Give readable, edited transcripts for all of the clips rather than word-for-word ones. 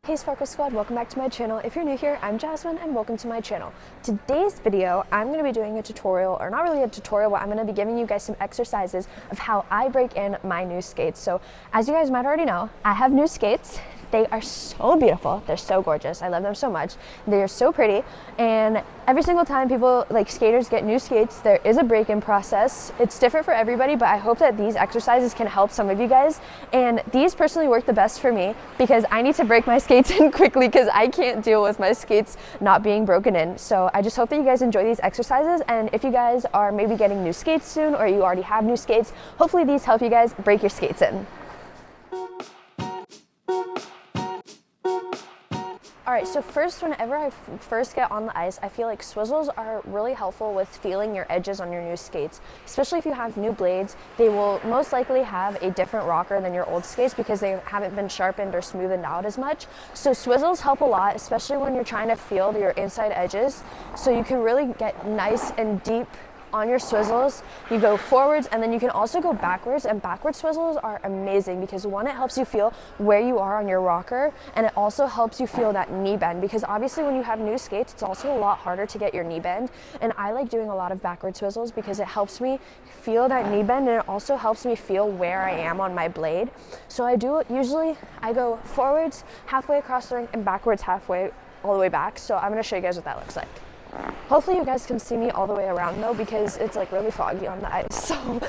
Hey Sparkle Squad, welcome back to my channel. If you're new here, I'm Jasmine and welcome to my channel. Today's video, I'm going to be doing a tutorial, or not really a tutorial, but I'm going to be giving you guys some exercises of how I break in my new skates. So as you guys might already know, I have new skates. They are so beautiful. They're so gorgeous. I love them so much. They're so pretty. And every single time people, like skaters, get new skates, there is a break-in process. It's different for everybody, but I hope that these exercises can help some of you guys. And these personally work the best for me because I need to break my skates in quickly because I can't deal with my skates not being broken in. So I just hope that you guys enjoy these exercises. And if you guys are maybe getting new skates soon, or you already have new skates, hopefully these help you guys break your skates in. Alright, so first, whenever I first get on the ice, I feel like Swizzles are really helpful with feeling your edges on your new skates. Especially if you have new blades, they will most likely have a different rocker than your old skates because they haven't been sharpened or smoothened out as much. So Swizzles help a lot, especially when you're trying to feel your inside edges. So you can really get nice and deep on your Swizzles. You go forwards and then you can also go backwards, and backward Swizzles are amazing because one, it helps you feel where you are on your rocker, and it also helps you feel that knee bend because obviously when you have new skates, it's also a lot harder to get your knee bend, and I like doing a lot of backward Swizzles because it helps me feel that knee bend, and it also helps me feel where I am on my blade. So I go forwards halfway across the rink and backwards halfway all the way back. So I'm going to show you guys what that looks like. Hopefully you guys can see me all the way around though because it's like really foggy on the ice. So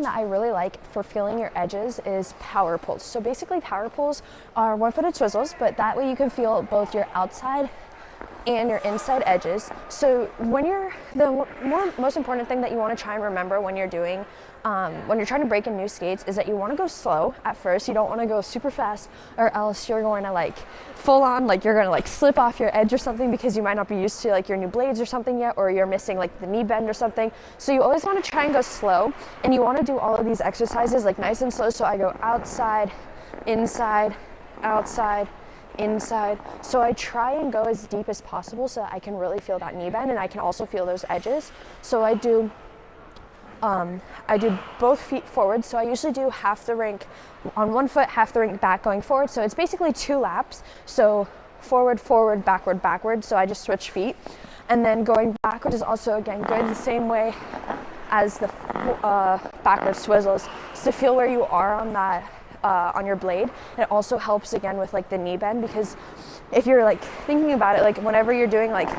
that I really like for feeling your edges is power pulls. So basically power pulls are one-footed Swizzles, but that way you can feel both your outside and your inside edges. So when most important thing that you want to try and remember when you're doing when you're trying to break in new skates is that you want to go slow at first. You don't want to go super fast, or else you're going to like full on, like you're going to like slip off your edge or something because you might not be used to like your new blades or something yet, or you're missing like the knee bend or something. So you always want to try and go slow, and you want to do all of these exercises like nice and slow. So I go outside, inside, outside, inside. So I try and go as deep as possible so that I can really feel that knee bend, and I can also feel those edges. So I do both feet forward. So I usually do half the rink on one foot, half the rink back going forward. So it's basically 2 laps. So forward, forward, backward, backward. So I just switch feet. And then going backwards is also, again, good the same way as the backward Swizzles. So to feel where you are on that, on your blade. It also helps again with like the knee bend, because if you're like thinking about it, like whenever you're doing like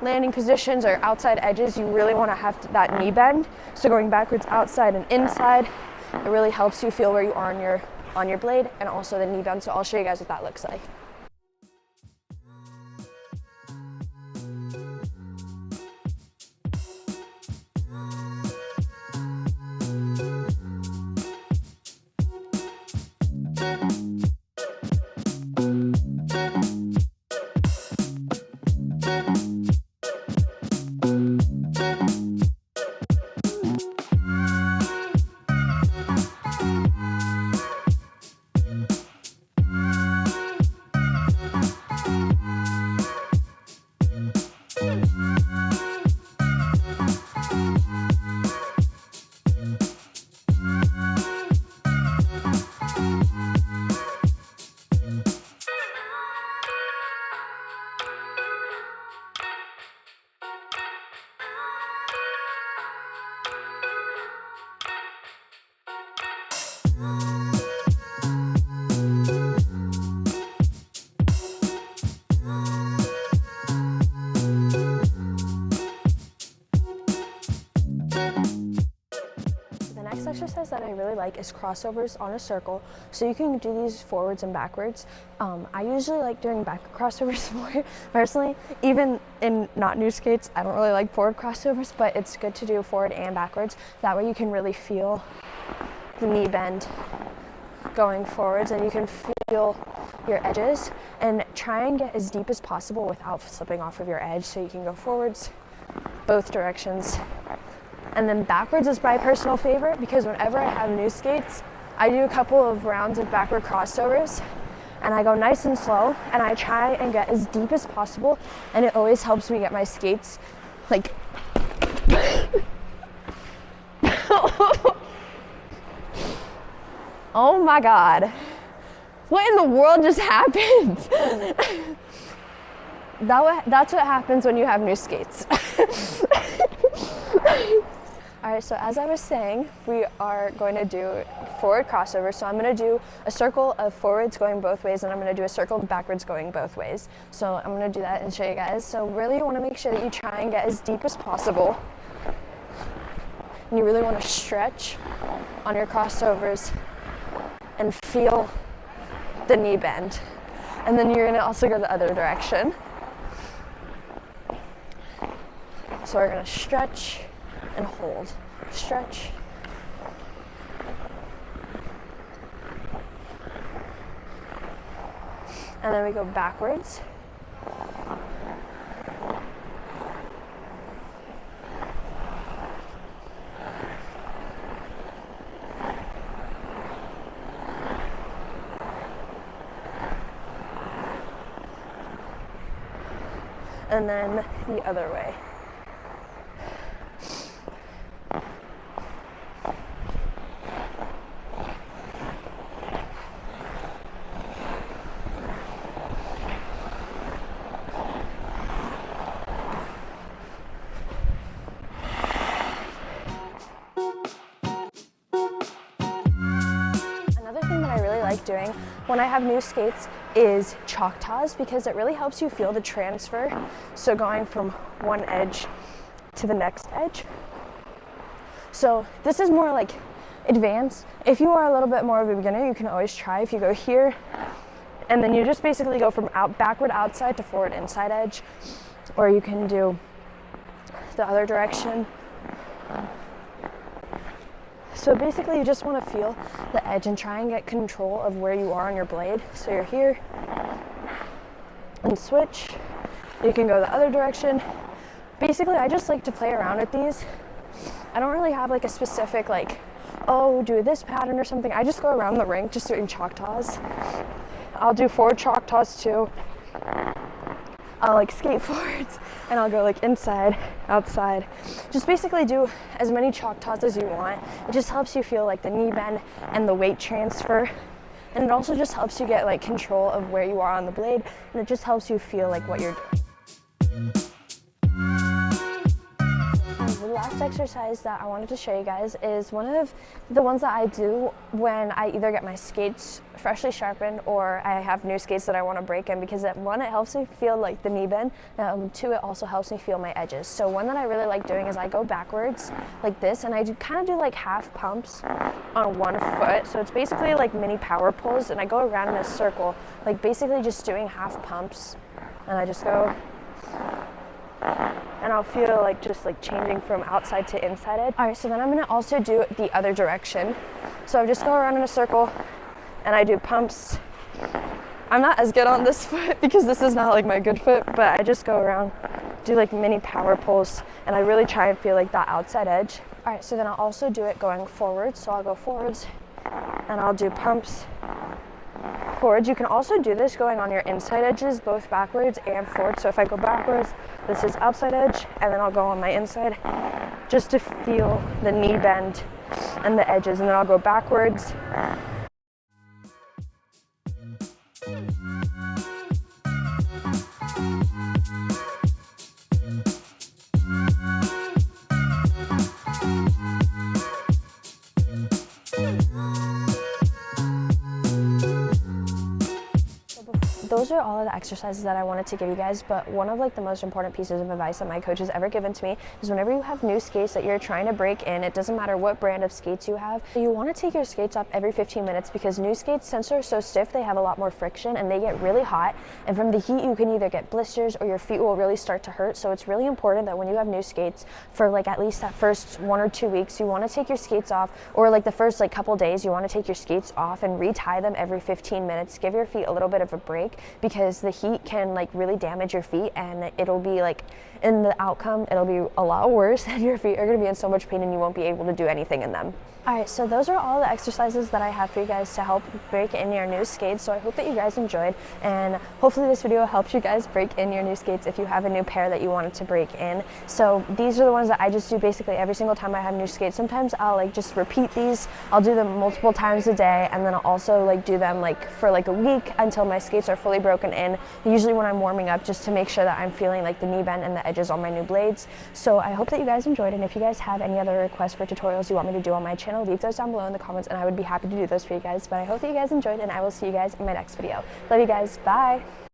landing positions or outside edges, you really want to have that knee bend. So going backwards, outside and inside, it really helps you feel where you are on your blade, and also the knee bend. So I'll show you guys what that looks like. Exercise that I really like is crossovers on a circle. So you can do these forwards and backwards. I usually like doing back crossovers more personally. Even in not new skates, I don't really like forward crossovers, but it's good to do forward and backwards. That way you can really feel the knee bend going forwards, and you can feel your edges and try and get as deep as possible without slipping off of your edge. So you can go forwards, both directions. And then backwards is my personal favorite because whenever I have new skates, I do a couple of rounds of backward crossovers and I go nice and slow and I try and get as deep as possible, and it always helps me get my skates like oh my God, what in the world just happened? That's what happens when you have new skates. All right, so as I was saying, we are going to do forward crossover. So I'm going to do a circle of forwards going both ways, and I'm going to do a circle of backwards going both ways. So I'm going to do that and show you guys. So really you want to make sure that you try and get as deep as possible. And you really want to stretch on your crossovers and feel the knee bend. And then you're going to also go the other direction. So we're going to stretch and hold, stretch. And then we go backwards. And then the other way. Doing when I have new skates is Chocaws, because it really helps you feel the transfer. So going from one edge to the next edge. So this is more like advanced. If you are a little bit more of a beginner, you can always try if you go here and then you just basically go from backward outside to forward inside edge, or you can do the other direction. So basically you just want to feel the edge and try and get control of where you are on your blade. So you're here and switch. You can go the other direction. Basically I just like to play around with these. I don't really have like a specific like, oh, do this pattern or something. I just go around the rink just doing Chocaws. I'll do forward Chocaws too. I'll like skate forwards and I'll go like inside, outside. Just basically do as many Chocaws as you want. It just helps you feel like the knee bend and the weight transfer. And it also just helps you get like control of where you are on the blade, and it just helps you feel like what you're doing. The last exercise that I wanted to show you guys is one of the ones that I do when I either get my skates freshly sharpened or I have new skates that I want to break in, because one, it helps me feel like the knee bend, two, it also helps me feel my edges. So one that I really like doing is I go backwards like this, and I kind of do like half pumps on one foot. So it's basically like mini power pulls, and I go around in a circle, like basically just doing half pumps, and I just go, and I'll feel like just like changing from outside to inside edge. All right, so then I'm gonna also do the other direction. So I just go around in a circle and I do pumps. I'm not as good on this foot because this is not like my good foot, but I just go around, do like mini power pulls, and I really try and feel like that outside edge. All right, so then I'll also do it going forwards. So I'll go forwards and I'll do pumps forwards. You can also do this going on your inside edges, both backwards and forwards. So if I go backwards, this is outside edge, and then I'll go on my inside just to feel the knee bend and the edges, and then I'll go backwards. Those are all of the exercises that I wanted to give you guys, but one of like the most important pieces of advice that my coach has ever given to me is whenever you have new skates that you're trying to break in, it doesn't matter what brand of skates you have, you want to take your skates off every 15 minutes because new skates, since they're so stiff, they have a lot more friction and they get really hot, and from the heat you can either get blisters or your feet will really start to hurt. So it's really important that when you have new skates, for like at least that first 1 or 2 weeks, you want to take your skates off, or like the first like couple days, you want to take your skates off and retie them every 15 minutes. Give your feet a little bit of a break because the heat can like really damage your feet, and it'll be like, in the outcome, it'll be a lot worse and your feet are going to be in so much pain and you won't be able to do anything in them. Alright, so those are all the exercises that I have for you guys to help break in your new skates. So I hope that you guys enjoyed, and hopefully this video helps you guys break in your new skates if you have a new pair that you wanted to break in. So these are the ones that I just do basically every single time I have new skates. Sometimes I'll like just repeat these. I'll do them multiple times a day, and then I'll also like do them like for like a week until my skates are fully broken in, usually when I'm warming up, just to make sure that I'm feeling like the knee bend and the edges on my new blades. So I hope that you guys enjoyed, and if you guys have any other requests for tutorials you want me to do on my channel, leave those down below in the comments and I would be happy to do those for you guys. But I hope that you guys enjoyed, and I will see you guys in my next video. Love you guys. Bye.